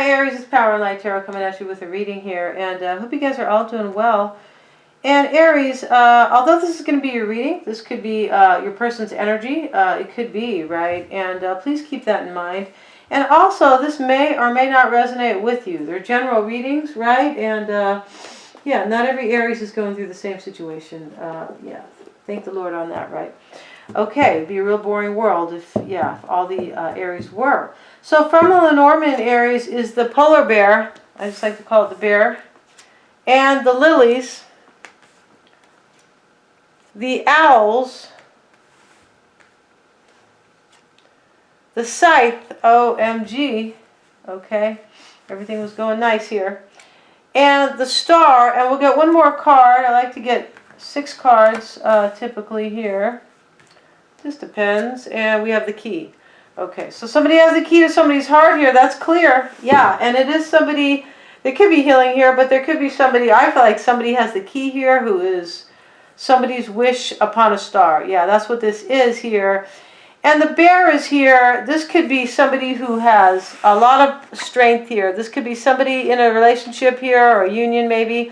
Hi Aries, it's Power and Light Tarot coming at you with a reading here, and I hope you guys are all doing well. And Aries, although this is going to be your reading, this could be your person's energy. It could be, right? And please keep that in mind. And also, this may or may not resonate with you. They're general readings, right? And yeah, not every Aries is going through the same situation. Yeah, thank the Lord on that, right? Okay, it'd be a real boring world if all the Aries were. So from the Lenormand Aries is the polar bear. I just like to call it the bear. And the lilies. The owls. The scythe. OMG. Okay, everything was going nice here. And the star. And we'll get one more card. I like to get 6 cards typically here. Just depends. And we have the key. Okay, so somebody has the key to somebody's heart here. That's clear. Yeah, and it is somebody, there could be healing here, but there could be somebody, I feel like somebody has the key here who is somebody's wish upon a star. Yeah, that's what this is here. And the bear is here. This could be somebody who has a lot of strength here. This could be somebody in a relationship here, or a union maybe,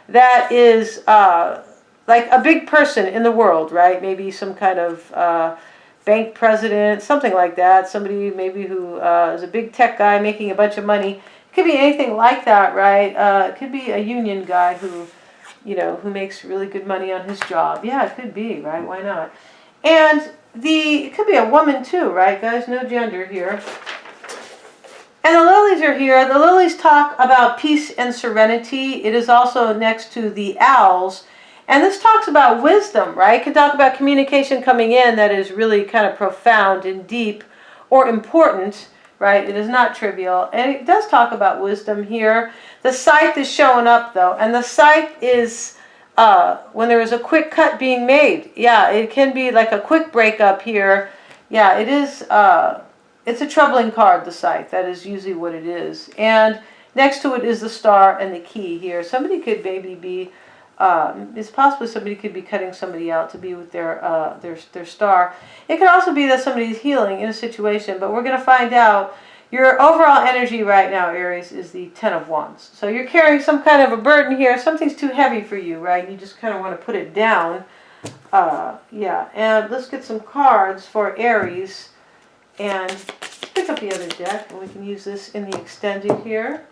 that is like a big person in the world, right? Maybe some kind of bank president, something like that. Somebody maybe who is a big tech guy making a bunch of money. It could be anything like that, right? It could be a union guy who, you know, who makes really good money on his job. Yeah, it could be, right? Why not? And it could be a woman too, right, guys? No gender here. And the lilies are here. The lilies talk about peace and serenity. It is also next to the owls. And this talks about wisdom, right? It could talk about communication coming in that is really kind of profound and deep or important, right? It is not trivial. And it does talk about wisdom here. The scythe is showing up, though. And the scythe is when there is a quick cut being made. Yeah, it can be like a quick breakup here. Yeah, it is. It's a troubling card, the scythe. That is usually what it is. And next to it is the star and the key here. Somebody could maybe be... it's possible somebody could be cutting somebody out to be with their star. It could also be that somebody's healing in a situation, but we're going to find out. Your overall energy right now, Aries, is the 10 of Wands. So you're carrying some kind of a burden here. Something's too heavy for you, right? You just kind of want to put it down. Yeah, and let's get some cards for Aries. And let's pick up the other deck, and we can use this in the extended here.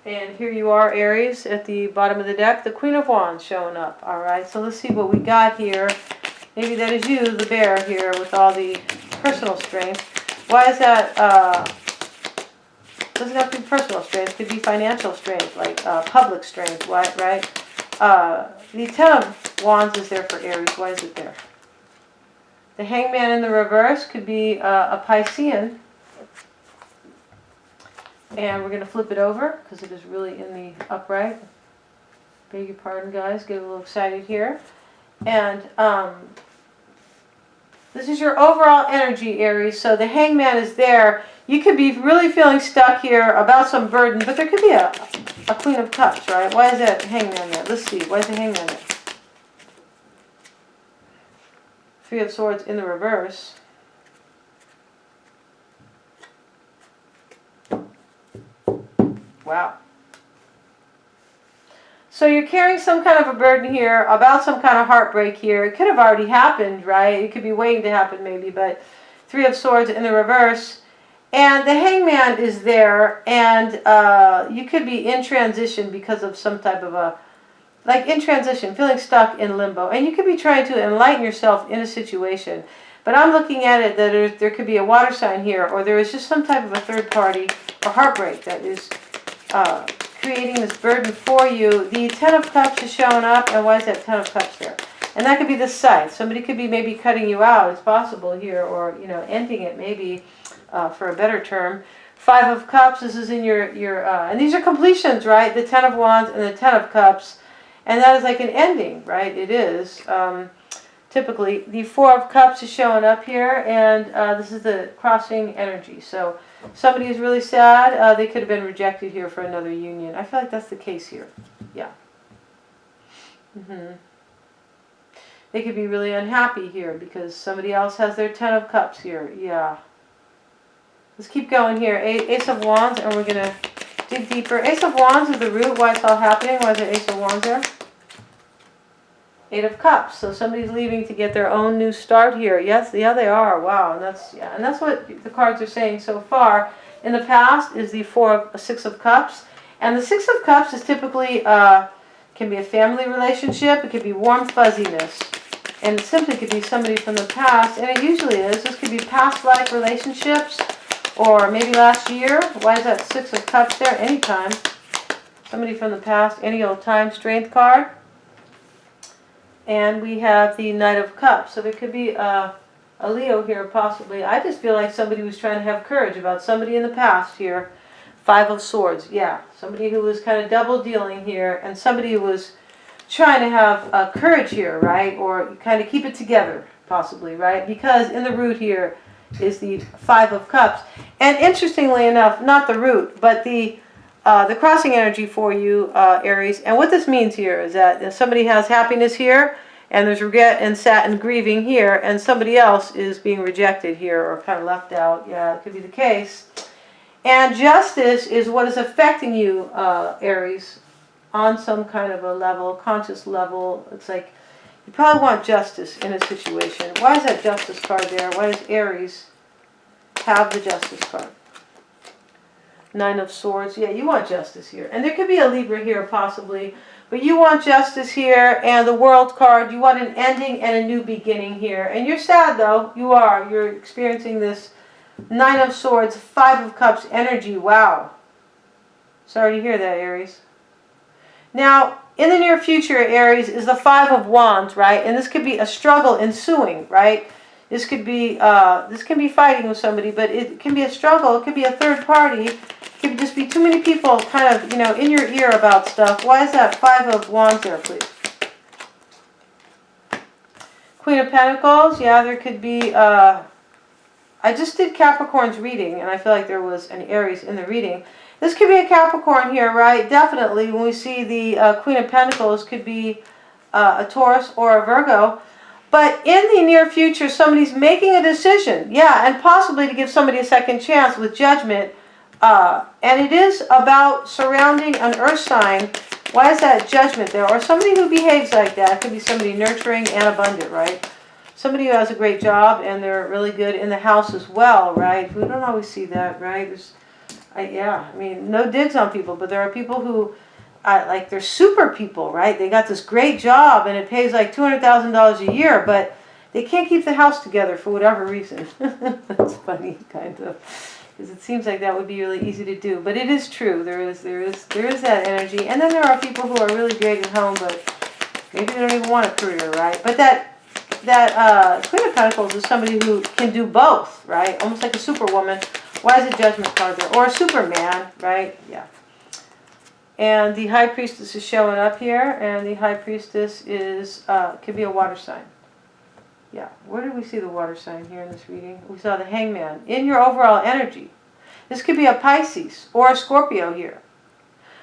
And here you are, Aries, at the bottom of the deck. The Queen of Wands showing up. All right, so let's see what we got here. Maybe that is you, the bear, here with all the personal strength. Why is that? Doesn't have to be personal strength. It could be financial strength, like public strength, right? The 10 of Wands is there for Aries. Why is it there? The Hangman in the reverse could be a Piscean. And we're going to flip it over because it is really in the upright. Beg your pardon, guys. Get a little excited here. And this is your overall energy, Aries. So the Hangman is there. You could be really feeling stuck here about some burden, but there could be a Queen of Cups, right? Why is that Hangman there? Let's see. Why is the Hangman there? 3 of Swords in the reverse. Wow. So you're carrying some kind of a burden here about some kind of heartbreak here. It could have already happened, right? It could be waiting to happen maybe, but 3 of Swords in the reverse. And the Hangman is there, and you could be in transition because of some type of a, like in transition, feeling stuck in limbo. And you could be trying to enlighten yourself in a situation. But I'm looking at it that there could be a water sign here, or there is just some type of a third party or heartbreak that is creating this burden for you. The 10 of Cups is showing up, and why is that 10 of Cups there? And that could be the scythe. Somebody could be maybe cutting you out. It's possible here, or ending it maybe for a better term. 5 of Cups. This is in your and these are completions, right? The 10 of Wands and the 10 of Cups, and that is like an ending, right? It is. Typically, the 4 of Cups is showing up here, and this is the crossing energy. So somebody is really sad. They could have been rejected here for another union. I feel like that's the case here. Yeah. They could be really unhappy here because somebody else has their 10 of Cups here. Yeah. Let's keep going here. Ace of Wands, and we're going to Dig deeper. Ace of Wands is the root. Why it's all happening? Why is there Ace of Wands there? Eight of Cups. So somebody's leaving to get their own new start here. Yes, yeah, they are. Wow, and that's what the cards are saying so far. In the past is the Six of Cups, and the Six of Cups is typically can be a family relationship. It could be warm fuzziness, and it simply could be somebody from the past, and it usually is. This could be past life relationships, or maybe last year. Why is that Six of Cups there? Anytime. Somebody from the past, any old time. Strength card. And we have the Knight of Cups. So there could be a Leo here, possibly. I just feel like somebody was trying to have courage about somebody in the past here. Five of Swords. Yeah, somebody who was kind of double dealing here, and somebody who was trying to have courage here, right? Or kind of keep it together, possibly, right? Because in the root here is the Five of Cups. And interestingly enough, not the root, but the crossing energy for you, Aries. And what this means here is that somebody has happiness here, and there's regret and sadness and grieving here, and somebody else is being rejected here or kind of left out. Yeah, it could be the case. And justice is what is affecting you, Aries, on some kind of a level, conscious level. It's like you probably want justice in a situation. Why is that Justice card there? Why does Aries have the Justice card? Nine of Swords. Yeah, you want justice here. And there could be a Libra here, possibly. But you want justice here. And the World card, you want an ending and a new beginning here. And you're sad, though. You are. You're experiencing this Nine of Swords, Five of Cups energy. Wow. Sorry to hear that, Aries. Now, in the near future, Aries, is the Five of Wands, right? And this could be a struggle ensuing, right? This could be, this can be fighting with somebody, but it can be a struggle. It could be a third party. It could just be too many people kind of, in your ear about stuff. Why is that Five of Wands there, please? Queen of Pentacles. Yeah, there could be, I just did Capricorn's reading, and I feel like there was an Aries in the reading. This could be a Capricorn here, right? Definitely, when we see the Queen of Pentacles, could be a Taurus or a Virgo. But in the near future, somebody's making a decision. Yeah, and possibly to give somebody a second chance with judgment. And it is about surrounding an earth sign. Why is that Judgment there? Or somebody who behaves like that. It could be somebody nurturing and abundant, right? Somebody who has a great job and they're really good in the house as well, right? We don't always see that, right? I mean, no digs on people, but there are people who, like, they're super people, right? They got this great job and it pays like $200,000 a year, but they can't keep the house together for whatever reason. That's funny, kind of, because it seems like that would be really easy to do, but it is true. There is that energy, and then there are people who are really great at home, but maybe they don't even want a career, right? But that Queen of Pentacles is somebody who can do both, right? Almost like a superwoman. Why is a Judgment card there? Or a Superman, right? Yeah. And the High Priestess is showing up here, and the High Priestess is could be a water sign. Yeah, where did we see the water sign here in this reading? We saw the Hangman. In your overall energy. This could be a Pisces or a Scorpio here.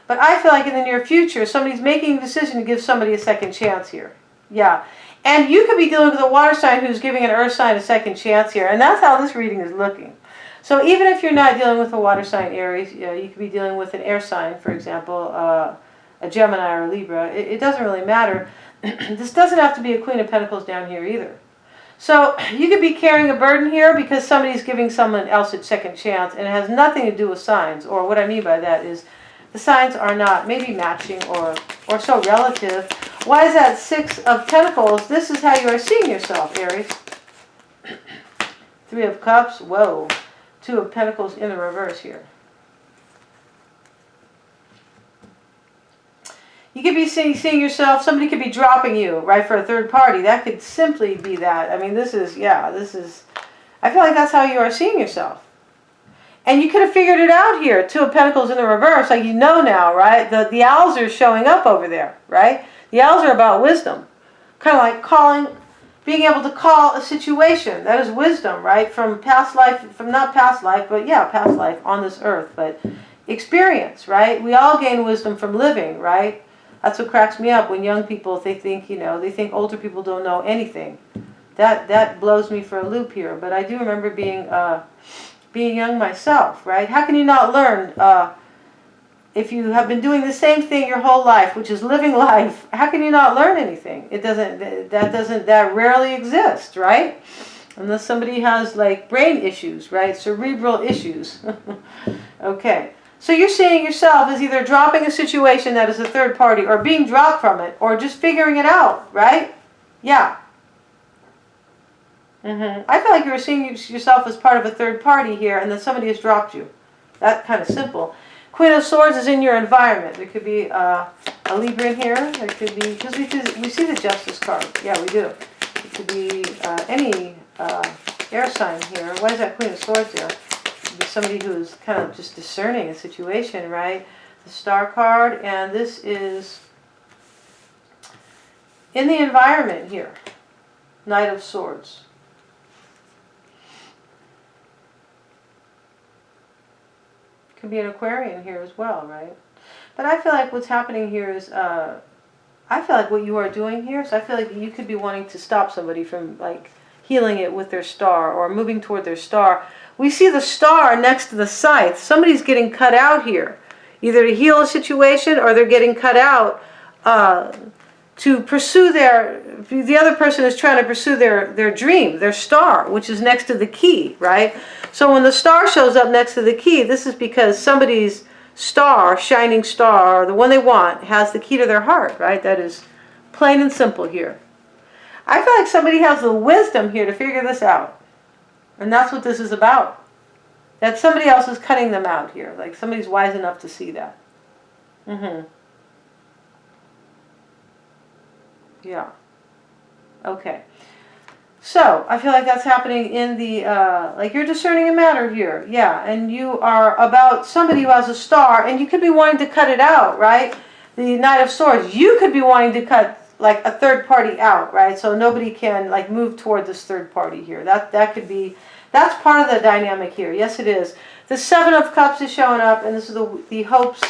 But I feel like in the near future, somebody's making a decision to give somebody a second chance here. Yeah. And you could be dealing with a water sign who's giving an earth sign a second chance here. And that's how this reading is looking. So even if you're not dealing with a water sign, Aries, you could be dealing with an air sign, for example, a Gemini or a Libra. It doesn't really matter. This doesn't have to be a Queen of Pentacles down here either. So you could be carrying a burden here because somebody's giving someone else a second chance, and it has nothing to do with signs. Or what I mean by that is the signs are not maybe matching or so relative. Why is that Six of Pentacles? This is how you are seeing yourself, Aries. Three of Cups. Whoa. Two of Pentacles in the reverse here. You could be seeing yourself, somebody could be dropping you, right, for a third party. That could simply be that. I mean, I feel like that's how you are seeing yourself. And you could have figured it out here. Two of Pentacles in the reverse, like you know now, right? The owls are showing up over there, right? The owls are about wisdom. Kind of like being able to call a situation. That is wisdom, right? From past life, not past life, but yeah, past life on this earth. But experience, right? We all gain wisdom from living, right? That's what cracks me up when young people, they think older people don't know anything. That blows me for a loop here. But I do remember being young myself, right? How can you not learn if you have been doing the same thing your whole life, which is living life, how can you not learn anything? It doesn't, that rarely exists, right? Unless somebody has like brain issues, right? Cerebral issues. Okay. So you're seeing yourself as either dropping a situation that is a third party or being dropped from it or just figuring it out, right? Yeah. I feel like you're seeing yourself as part of a third party here and then somebody has dropped you. That kind of simple. Queen of Swords is in your environment. There could be a Libra in here. There could be, because we see the Justice card. Yeah, we do. It could be any air sign here. Why is that Queen of Swords there? It could be somebody who's kind of just discerning a situation, right? The Star card, and this is in the environment here. Knight of Swords. Could be an Aquarian here as well, right? But I feel like what's happening here is, I feel like what you are doing here, so I feel like you could be wanting to stop somebody from like healing it with their star or moving toward their star. We see the star next to the scythe. Somebody's getting cut out here, either to heal a situation or they're getting cut out to pursue the other person is trying to pursue their dream, their star, which is next to the key, right? So when the star shows up next to the key, this is because somebody's star, shining star, the one they want, has the key to their heart, right? That is plain and simple here. I feel like somebody has the wisdom here to figure this out. And that's what this is about. That somebody else is cutting them out here. Like somebody's wise enough to see that. Yeah. Okay. So, I feel like that's happening in the, like you're discerning a matter here. Yeah, and you are about somebody who has a star, and you could be wanting to cut it out, right? The Knight of Swords, you could be wanting to cut like a third party out, right? So nobody can like move toward this third party here. That could be, that's part of the dynamic here. Yes, it is. The Seven of Cups is showing up, and this is the hopes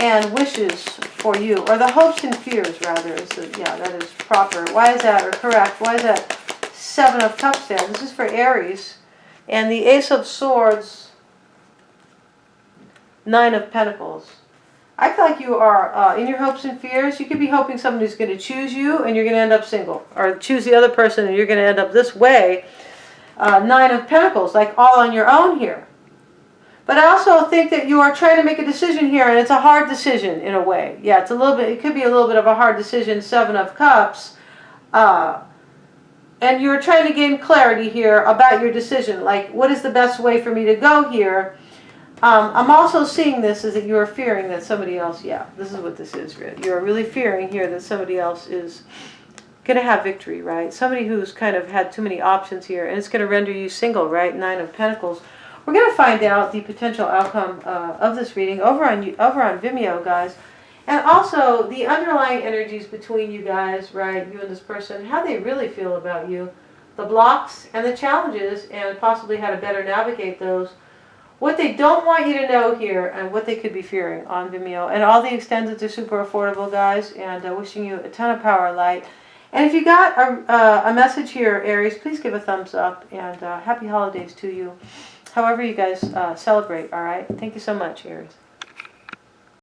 and wishes for you, or the hopes and fears rather. Yeah, that is proper. Why is that, or correct? Why is that Seven of Cups there? This is for Aries. And the Ace of Swords, Nine of Pentacles. I feel like you are in your hopes and fears. You could be hoping somebody's going to choose you and you're going to end up single, or choose the other person and you're going to end up this way. Nine of Pentacles, like all on your own here. But I also think that you are trying to make a decision here, and it's a hard decision in a way. Yeah, it's a little bit. It could be a little bit of a hard decision. Seven of Cups, and you're trying to gain clarity here about your decision. Like, what is the best way for me to go here? I'm also seeing this as that you are fearing that somebody else. Yeah, this is what this is. You're really fearing here that somebody else is going to have victory, right? Somebody who's kind of had too many options here, and it's going to render you single, right? Nine of Pentacles. We're going to find out the potential outcome of this reading over on Vimeo, guys. And also the underlying energies between you guys, right, you and this person, how they really feel about you, the blocks and the challenges, and possibly how to better navigate those. What they don't want you to know here, and what they could be fearing on Vimeo. And all the extendeds are super affordable, guys, and wishing you a ton of power and light. And if you got a message here, Aries, please give a thumbs up, and happy holidays to you. However you guys celebrate, all right? Thank you so much, Aries.